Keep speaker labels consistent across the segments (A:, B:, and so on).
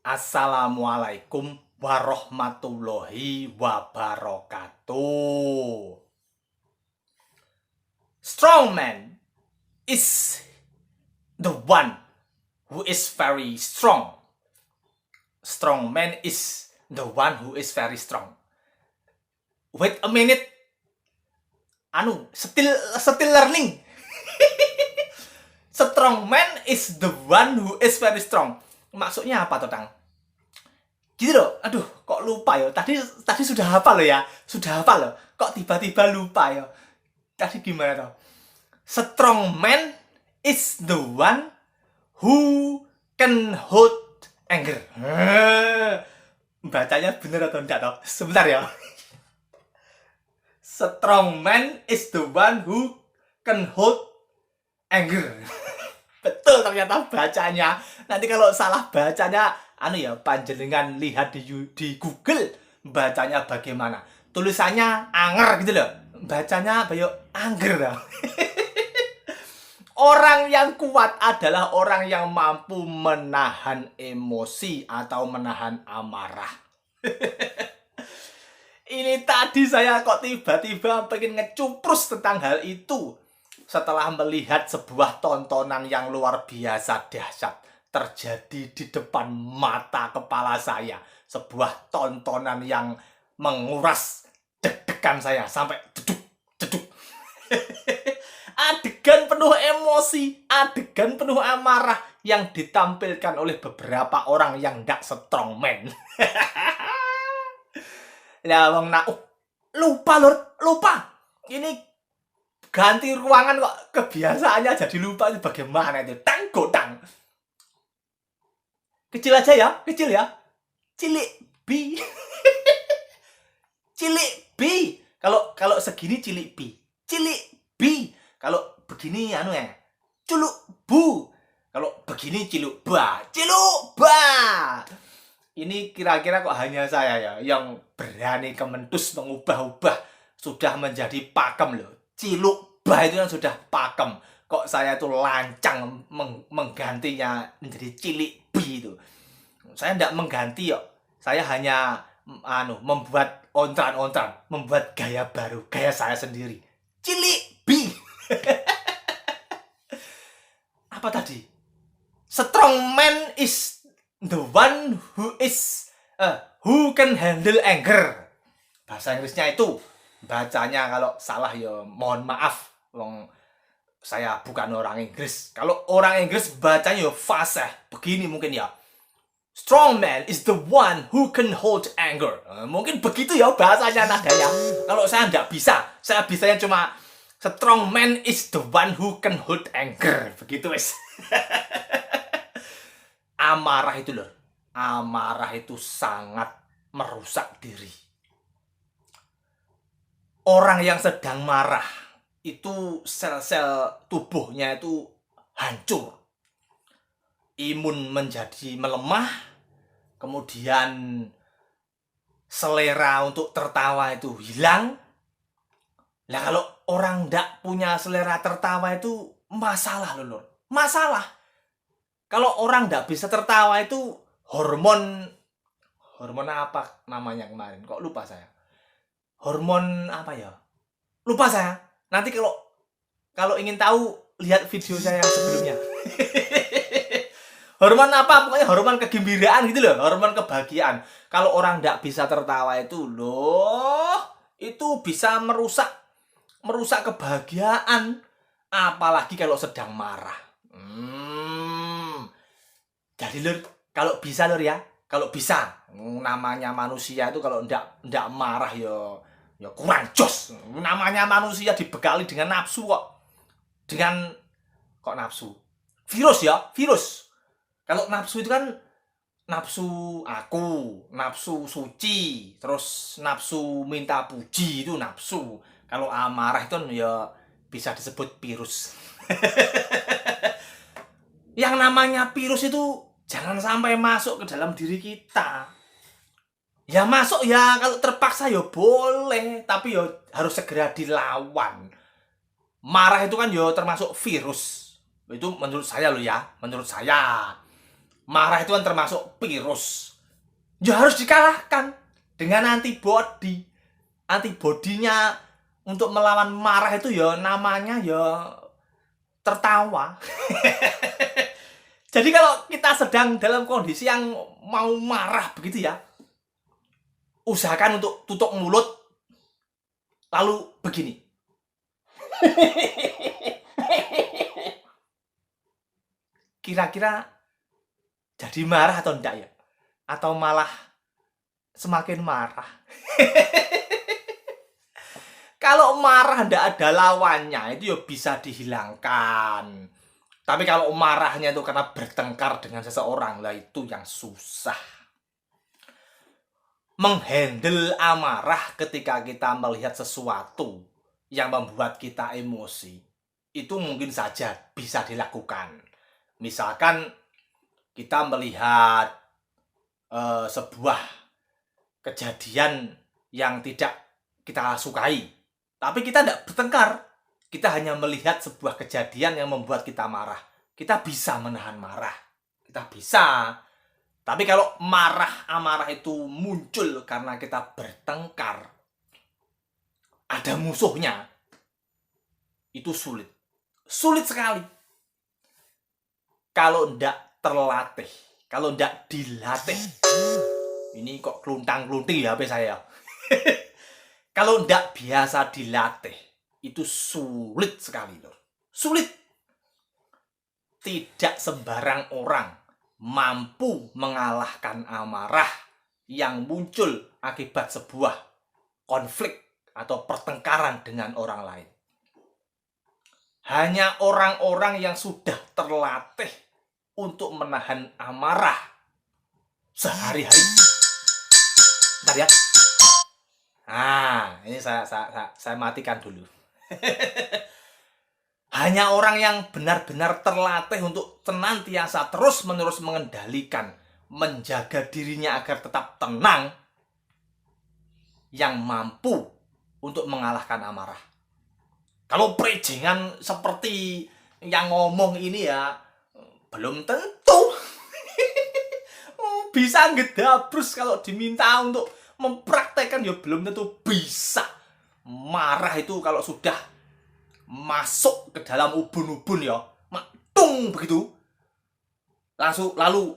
A: Assalamualaikum warahmatullahi wabarakatuh. Strong man is the one who is very strong. Strong man is the one who is very strong. Wait a minute. Still learning. Strong man is the one who is very strong. Maksudnya apa tuh, Tang? Gitu loh. Aduh, kok lupa ya. Tadi sudah hafal loh ya. Sudah hafal loh. Kok tiba-tiba lupa ya. Tadi gimana tuh? Strong man is the one who can hold anger. Bacanya bener atau enggak toh? Sebentar ya. Strong man is the one who can hold anger. Betul ternyata bacanya. Nanti kalau salah bacanya, panjenengan lihat di Google bacanya bagaimana. Tulisannya anger gitu loh. Bacanya bayo anger. Orang yang kuat adalah orang yang mampu menahan emosi atau menahan amarah. Ini tadi saya kok tiba-tiba pengen ngecuprus tentang hal itu setelah melihat sebuah tontonan yang luar biasa dahsyat terjadi di depan mata kepala saya. Sebuah tontonan yang menguras deg-degan saya sampai deduk. Adegan penuh emosi, adegan penuh amarah yang ditampilkan oleh beberapa orang yang nggak strong man. Lupa. Ini ganti ruangan kok kebiasaannya jadi lupa, itu bagaimana itu? Tang. Kecil aja ya, kecil ya. Cilik B. Cilik B. Kalau segini cilik B. Cilik B. Kalau begini culuk bu. Kalau begini ciluk ba. Ciluk ba. Ini kira-kira kok hanya saya ya yang berani kementus mengubah-ubah sudah menjadi pakem loh. Ciluk ba itu kan sudah pakem. Kok saya tuh lancang menggantinya menjadi cilik bi itu. Saya tidak mengganti kok. Saya hanya membuat ontran-ontran, membuat gaya baru, gaya saya sendiri. Cilik bi. Apa tadi? Strong man is the one who can handle anger. Bahasa Inggrisnya itu. Bacanya kalau salah ya mohon maaf. Saya bukan orang Inggris. Kalau orang Inggris bacanya ya fasih. Begini mungkin ya. Strong man is the one who can hold anger. Mungkin begitu ya bahasanya nadanya. Kalau saya nggak bisa. Saya bisanya cuma strong man is the one who can hold anger. Begitu wes. Amarah itu loh. Amarah itu sangat merusak diri. Orang yang sedang marah itu sel-sel tubuhnya itu hancur. Imun menjadi melemah. Kemudian selera untuk tertawa itu hilang. Nah kalau orang ndak punya selera tertawa itu masalah loh. Masalah. Kalau orang ndak bisa tertawa itu hormon apa namanya kemarin? Kok lupa saya. Hormon apa ya? Lupa saya. Nanti kalau ingin tahu lihat video saya yang sebelumnya. Hormon apa? Pokoknya hormon kegembiraan gitu loh, hormon kebahagiaan. Kalau orang ndak bisa tertawa itu itu bisa merusak kebahagiaan. Apalagi kalau sedang marah. Jadi lur, kalau bisa namanya manusia itu kalau ndak marah ya kurang jos. Namanya manusia dibekali dengan nafsu kok. Nafsu. Virus. Kalau nafsu itu kan nafsu aku, nafsu suci, terus nafsu minta puji itu nafsu. Kalau amarah itu ya bisa disebut virus. Yang namanya virus itu jangan sampai masuk ke dalam diri kita. Ya masuk ya kalau terpaksa ya boleh, tapi ya harus segera dilawan. Marah itu kan ya termasuk virus. Itu menurut saya loh ya, menurut saya. Marah itu kan termasuk virus. Ya harus dikalahkan dengan antibody. Antibodinya untuk melawan marah itu ya namanya ya tertawa. Jadi kalau kita sedang dalam kondisi yang mau marah begitu ya, usahakan untuk tutup mulut lalu begini. Kira-kira jadi marah atau enggak ya? Atau malah semakin marah? Kalau marah enggak ada lawannya, itu ya bisa dihilangkan. Tapi kalau marahnya itu karena bertengkar dengan seseorang, lah itu yang susah. Menghandle amarah ketika kita melihat sesuatu yang membuat kita emosi, itu mungkin saja bisa dilakukan. Misalkan kita melihat sebuah kejadian yang tidak kita sukai, tapi kita tidak bertengkar. Kita hanya melihat sebuah kejadian yang membuat kita marah. Kita bisa menahan marah. Kita bisa. Tapi kalau amarah itu muncul karena kita bertengkar, ada musuhnya, itu sulit. Sulit sekali. Kalau tidak terlatih, kalau tidak dilatih. Ini kok kluntang-klunting ya HP saya. Kalau tidak biasa dilatih, itu sulit sekali loh. Sulit. Tidak sembarang orang mampu mengalahkan amarah yang muncul akibat sebuah konflik atau pertengkaran dengan orang lain. Hanya orang-orang yang sudah terlatih untuk menahan amarah sehari-hari. Bentar ya. Nah, ini saya matikan dulu. Hanya orang yang benar-benar terlatih untuk senantiasa terus-menerus mengendalikan, menjaga dirinya agar tetap tenang, yang mampu untuk mengalahkan amarah. Kalau prejengan seperti yang ngomong ini ya, belum tentu bisa ngedabrus. Kalau diminta untuk mempraktekkan ya belum tentu bisa. Marah itu kalau sudah masuk ke dalam ubun-ubun ya, matung begitu, lalu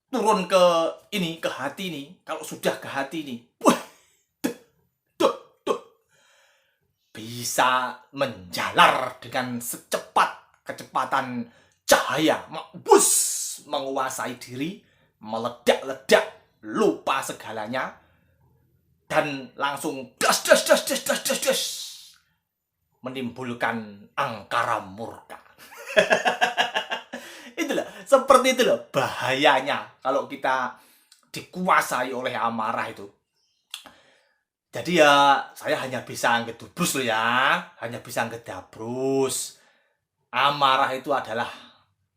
A: turun ke hati ini. Kalau sudah ke hati ini, bisa menjalar dengan kecepatan cahaya, menguasai diri, meledak-ledak, lupa segalanya, dan langsung das menimbulkan angkara murka. Itulah, seperti itu loh bahayanya kalau kita dikuasai oleh amarah itu. Jadi ya saya hanya bisa ngedubrus loh ya, hanya bisa ngedabrus. Amarah itu adalah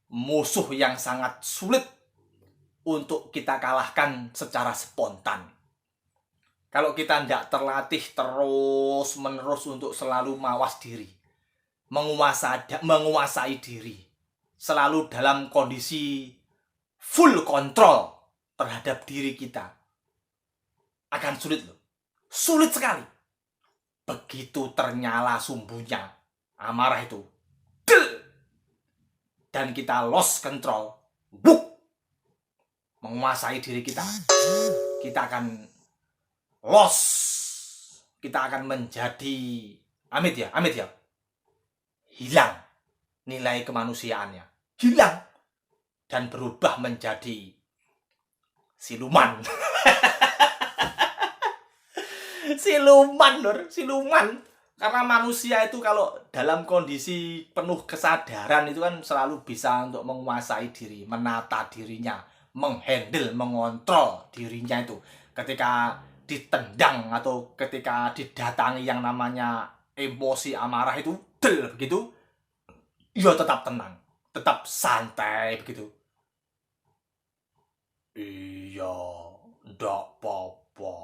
A: musuh yang sangat sulit untuk kita kalahkan secara spontan. Kalau kita tidak terlatih terus-menerus untuk selalu mawas diri, menguasai diri, selalu dalam kondisi full kontrol terhadap diri kita, akan sulit loh. Sulit sekali. Begitu ternyala sumbunya amarah itu, dan kita lost control, menguasai diri kita, kita akan lost. Kita akan menjadi amit ya, hilang nilai kemanusiaannya, hilang, dan berubah menjadi siluman. Siluman. Karena manusia itu kalau dalam kondisi penuh kesadaran itu kan selalu bisa untuk menguasai diri, menata dirinya, menghandle, mengontrol dirinya itu. Ketika ditendang atau ketika didatangi yang namanya emosi amarah itu, begitu, ya tetap tenang, tetap santai begitu. Iya, ndak apa-apa.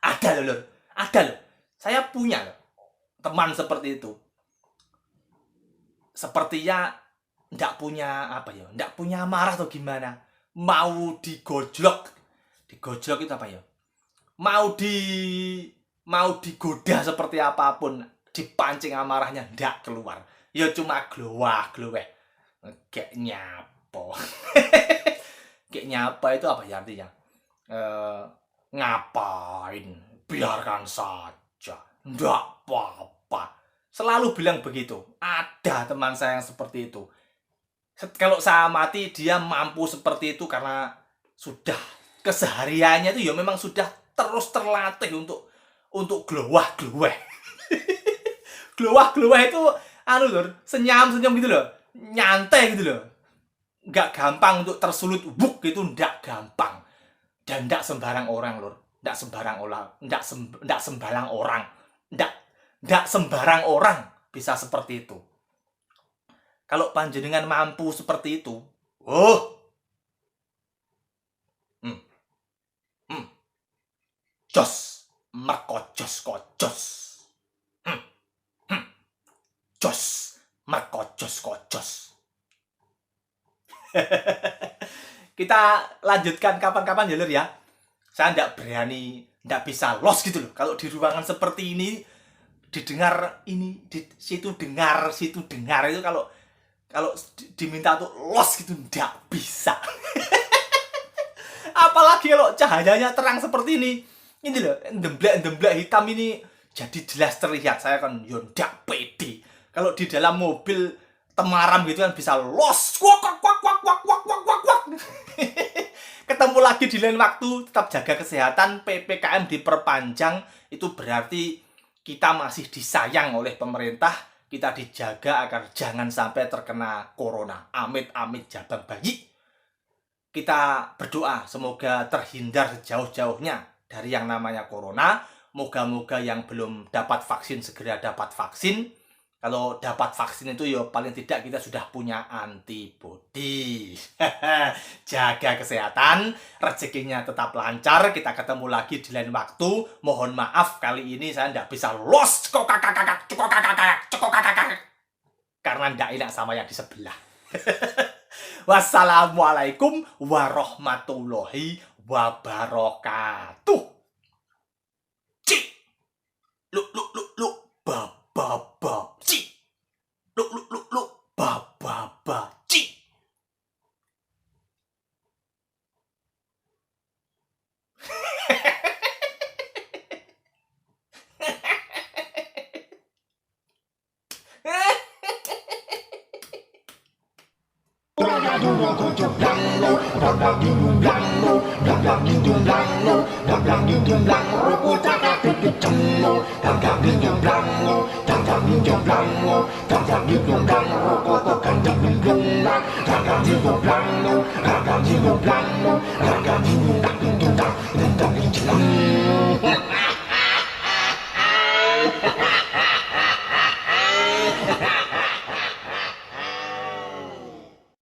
A: Ada loh, Lur. Ada loh. Saya punya loh teman seperti itu. Sepertinya ndak punya apa ya? Ndak punya amarah atau gimana? Mau digojlok. Digojlok itu apa ya? Mau digoda seperti apapun, dipancing amarahnya ndak keluar. Ya cuma glowah-gloweh. Kayak nyapo. Kayak nyapa itu apa ya artinya? Ngapain? Biarkan saja. Ndak apa-apa. Selalu bilang begitu. Ada teman saya yang seperti itu. Kalau saya mati, dia mampu seperti itu karena sudah kesehariannya itu ya memang sudah terus terlatih untuk glowah-gloweh. Glowah-gloweh itu Lur, senyum-senyum gitu loh. Nyantai gitu loh. Nggak gampang untuk tersulut buk gitu, nggak gampang. Dan nggak sembarang orang, Lur. Nggak sembarang orang, nggak sembarang orang bisa seperti itu. Kalau panjenengan mampu seperti itu, jos, merkojos kojos, jos, merkojos kojos. Kita lanjutkan kapan-kapan ya Lur ya. Saya nggak bisa los gitu loh. Kalau di ruangan seperti ini, didengar ini, di situ dengar itu kalau diminta untuk los gitu nggak bisa. Apalagi kalau cahayanya terang seperti ini loh, demblak hitam ini jadi jelas terlihat. Saya kan yo ndak pede. Kalau di dalam mobil temaram gitu kan bisa los. Ketemu lagi di lain waktu, tetap jaga kesehatan, PPKM diperpanjang, itu berarti kita masih disayang oleh pemerintah, kita dijaga agar jangan sampai terkena corona. Amit-amit jabang bayi. Kita berdoa semoga terhindar sejauh-jauhnya dari yang namanya corona. Moga-moga yang belum dapat vaksin segera dapat vaksin. Kalau dapat vaksin itu ya paling tidak kita sudah punya antibodi. Jaga kesehatan, rezekinya tetap lancar. Kita ketemu lagi di lain waktu. Mohon maaf kali ini saya tidak bisa los karena tidak enak sama yang di sebelah. Wassalamualaikum warahmatullahi wabarakatuh. Cik. Lu ba cik. Lu ba cik.